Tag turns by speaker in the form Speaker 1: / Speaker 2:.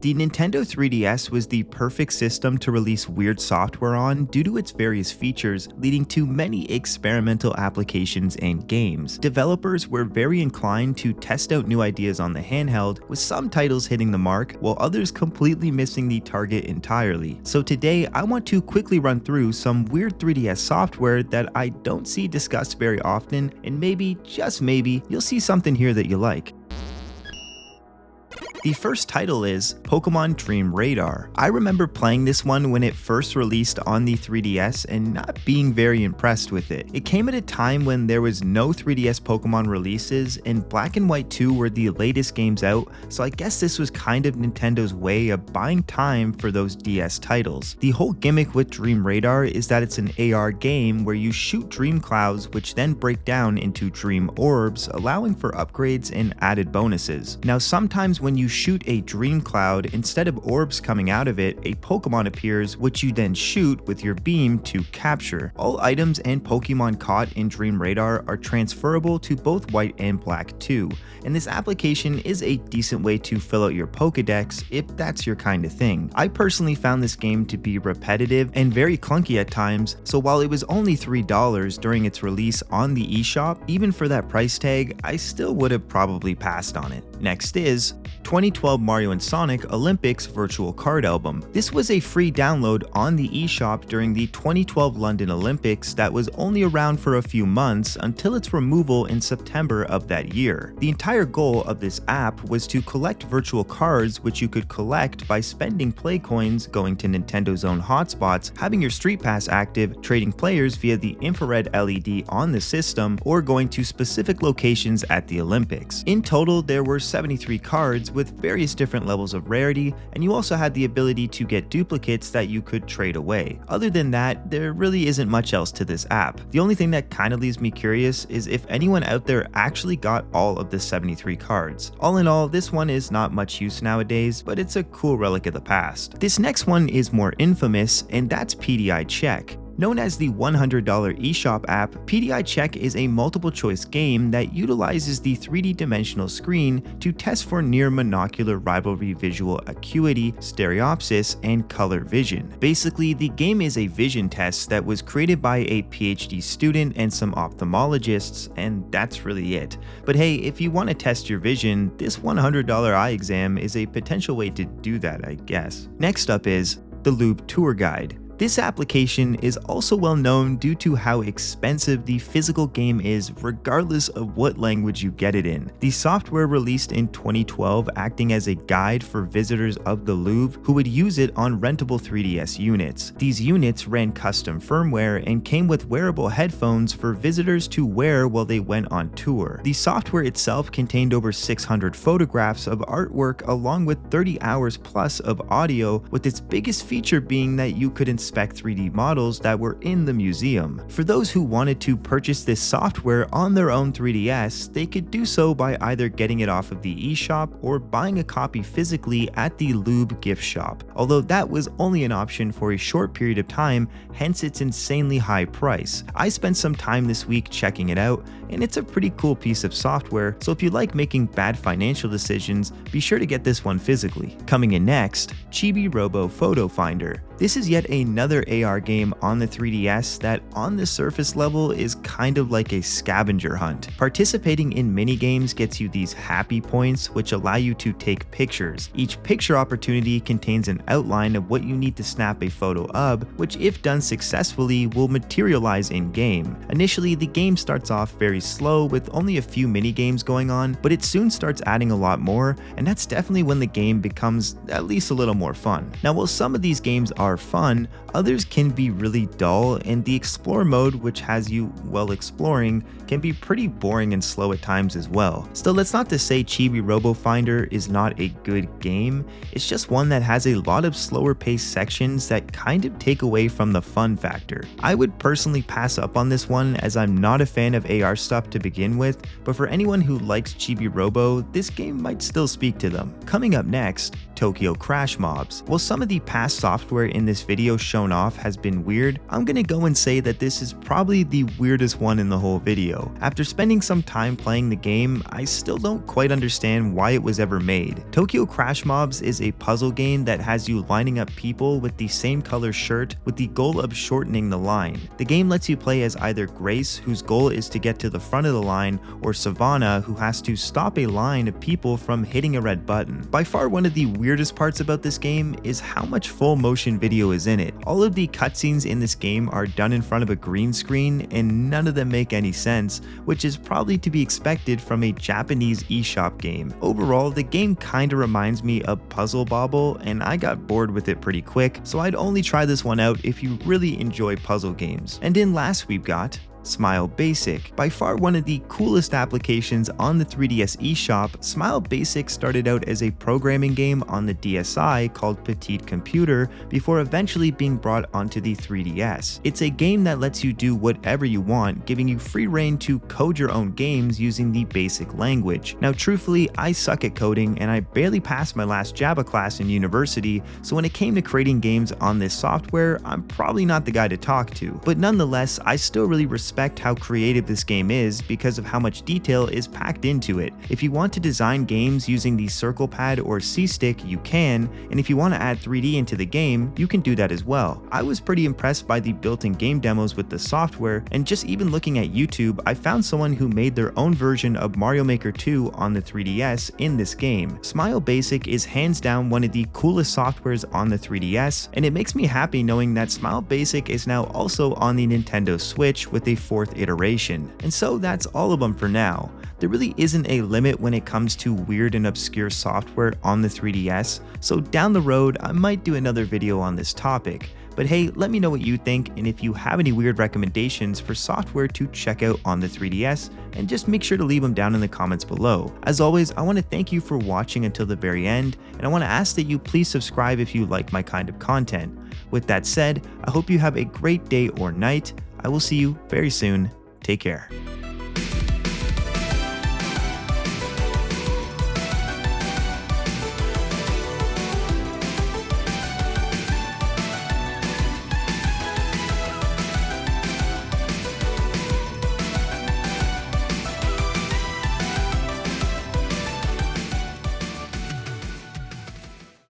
Speaker 1: The Nintendo 3DS was the perfect system to release weird software on due to its various features, leading to many experimental applications and games. Developers were very inclined to test out new ideas on the handheld, with some titles hitting the mark, while others completely missing the target entirely. So today, I want to quickly run through some weird 3DS software that I don't see discussed very often, and maybe, just maybe, you'll see something here that you like. The first title is Pokemon Dream Radar. I remember playing this one when it first released on the 3DS and not being very impressed with it. It came at a time when there was no 3DS Pokemon releases and Black and White 2 were the latest games out, so I guess this was kind of Nintendo's way of buying time for those DS titles. The whole gimmick with Dream Radar is that it's an AR game where you shoot dream clouds which then break down into dream orbs, allowing for upgrades and added bonuses. Now sometimes when you shoot a dream cloud, instead of orbs coming out of it, a Pokemon appears which you then shoot with your beam to capture. All items and Pokemon caught in Dream Radar are transferable to both White and Black 2, and this application is a decent way to fill out your Pokedex if that's your kind of thing. I personally found this game to be repetitive and very clunky at times, so while it was only $3 during its release on the eShop, even for that price tag, I still would have probably passed on it. Next is 2012 Mario & Sonic Olympics Virtual Card Album. This was a free download on the eShop during the 2012 London Olympics that was only around for a few months until its removal in September of that year. The entire goal of this app was to collect virtual cards which you could collect by spending play coins, going to Nintendo's own hotspots, having your Street Pass active, trading players via the infrared LED on the system, or going to specific locations at the Olympics. In total, there were 73 cards with various different levels of rarity, and you also had the ability to get duplicates that you could trade away. Other than that, there really isn't much else to this app. The only thing that kind of leaves me curious is if anyone out there actually got all of the 73 cards. All in all, this one is not much use nowadays, but it's a cool relic of the past. This next one is more infamous, and that's PDI Check. Known as the $100 eShop app, PDI Check is a multiple choice game that utilizes the 3D dimensional screen to test for near monocular rivalry visual acuity, stereopsis, and color vision. Basically, the game is a vision test that was created by a PhD student and some ophthalmologists, and that's really it. But hey, if you want to test your vision, this $100 eye exam is a potential way to do that, I guess. Next up is the Louvre Tour Guide. This application is also well known due to how expensive the physical game is regardless of what language you get it in. The software released in 2012 acting as a guide for visitors of the Louvre who would use it on rentable 3DS units. These units ran custom firmware and came with wearable headphones for visitors to wear while they went on tour. The software itself contained over 600 photographs of artwork along with 30 hours plus of audio, with its biggest feature being that you could inspect 3D models that were in the museum. For those who wanted to purchase this software on their own 3DS, they could do so by either getting it off of the eShop or buying a copy physically at the Louvre gift shop, although that was only an option for a short period of time, hence its insanely high price. I spent some time this week checking it out, and it's a pretty cool piece of software, so if you like making bad financial decisions, be sure to get this one physically. Coming in next, Chibi-Robo Photo Finder. This is yet another AR game on the 3DS that on the surface level is kind of like a scavenger hunt. Participating in minigames gets you these happy points which allow you to take pictures. Each picture opportunity contains an outline of what you need to snap a photo of, which if done successfully will materialize in game. Initially, the game starts off very slow with only a few minigames going on, but it soon starts adding a lot more, and that's definitely when the game becomes at least a little more fun. Now, while some of these games are fun, others can be really dull, and the explore mode, which has you, well, exploring, can be pretty boring and slow at times as well. Still, that's not to say Chibi-Robo Finder is not a good game, it's just one that has a lot of slower paced sections that kind of take away from the fun factor. I would personally pass up on this one as I'm not a fan of AR stuff to begin with, but for anyone who likes Chibi-Robo, this game might still speak to them. Coming up next, Tokyo Crash Mobs. While some of the past software in this video shown shown off has been weird, I'm gonna go and say that this is probably the weirdest one in the whole video. After spending some time playing the game, I still don't quite understand why it was ever made. Tokyo Crash Mobs is a puzzle game that has you lining up people with the same color shirt with the goal of shortening the line. The game lets you play as either Grace, whose goal is to get to the front of the line, or Savannah, who has to stop a line of people from hitting a red button. By far one of the weirdest parts about this game is how much full motion video is in it. All of the cutscenes in this game are done in front of a green screen, and none of them make any sense, which is probably to be expected from a Japanese eShop game. Overall, the game kinda reminds me of Puzzle Bobble, and I got bored with it pretty quick, so I'd only try this one out if you really enjoy puzzle games. And in last we've got SmileBASIC. By far one of the coolest applications on the 3DS eShop, SmileBASIC started out as a programming game on the DSi called Petite Computer before eventually being brought onto the 3DS. It's a game that lets you do whatever you want, giving you free reign to code your own games using the BASIC language. Now truthfully, I suck at coding and I barely passed my last Java class in university, so when it came to creating games on this software, I'm probably not the guy to talk to. But nonetheless, I still really respect how creative this game is because of how much detail is packed into it. If you want to design games using the circle pad or C-stick, you can, and if you want to add 3D into the game, you can do that as well. I was pretty impressed by the built-in game demos with the software, and just even looking at YouTube, I found someone who made their own version of Mario Maker 2 on the 3DS in this game. SmileBASIC is hands down one of the coolest softwares on the 3DS, and it makes me happy knowing that SmileBASIC is now also on the Nintendo Switch with a 4th iteration. And so that's all of them for now. There really isn't a limit when it comes to weird and obscure software on the 3DS, so down the road I might do another video on this topic. But hey, let me know what you think, and if you have any weird recommendations for software to check out on the 3DS, and just make sure to leave them down in the comments below. As always, I want to thank you for watching until the very end, and I want to ask that you please subscribe if you like my kind of content. With that said, I hope you have a great day or night. I will see you very soon. Take care.